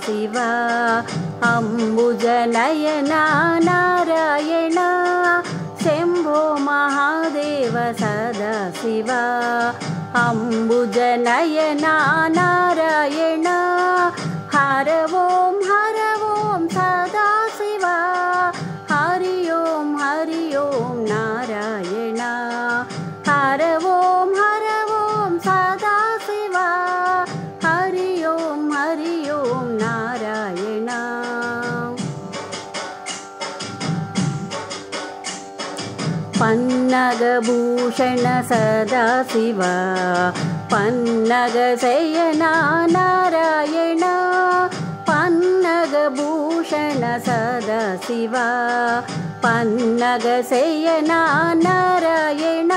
शिव अम्बुजनयना नारायण शम्भो महादेव सदा शिव अम्बुजनयना नारायण हर ओं सदा शिव हरि ओं नारायण हर ओं सदा शिव हरि ओं नारायण पन्नगभूषण सदा शिव पन्नगशयना नारायण पन्नगभूषण सदा शिव पन्नगशयना नारायण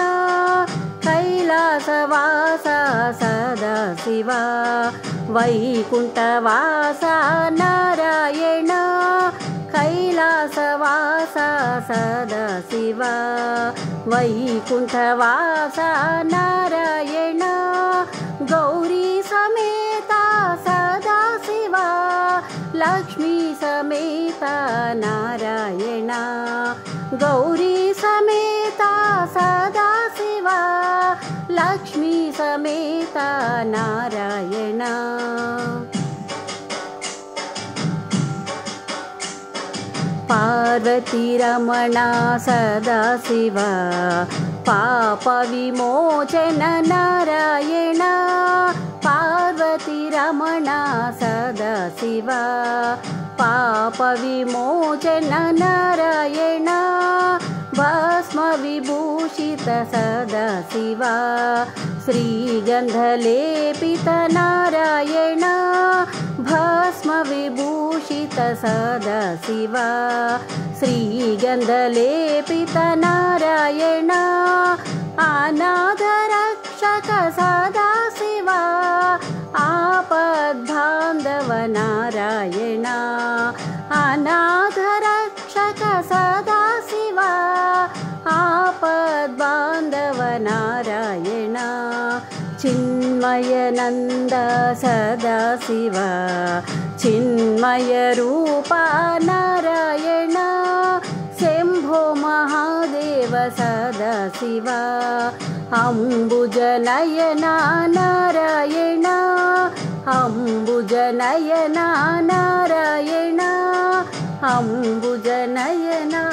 कैलासवासा सदा शिव वैकुण्ठवासा नारायण कैलासवासा सदा शिव वैकुण्ठवासा नारायण गौरी समेता सदा शिव लक्ष्मी समेता नारायण गौरी समेता सदा शिव लक्ष्मी समेता नारायण पार्वती रमणा सदा शिव पापविमोचन नारायण पार्वती रमणा सदा शिव पापविमोचन नारायण भस्म विभूषित सदा शिव श्रीगन्धलेपित नारायण भस्म विभूषित सदा शिव श्रीगन्धलेपित नारायण अनाथरक्षक सदा शिव आपद्बान्धव नारायण अनाथरक्षक सदा शिव आपद्बान्धव नारायण चिन्मयनन्द सदा शिव चिन्मयरूपा नारायण शम्भो महादेव सदा शिव अम्बुजनयना नारायण अम्बुजनयना नारायण अम्बुजनयना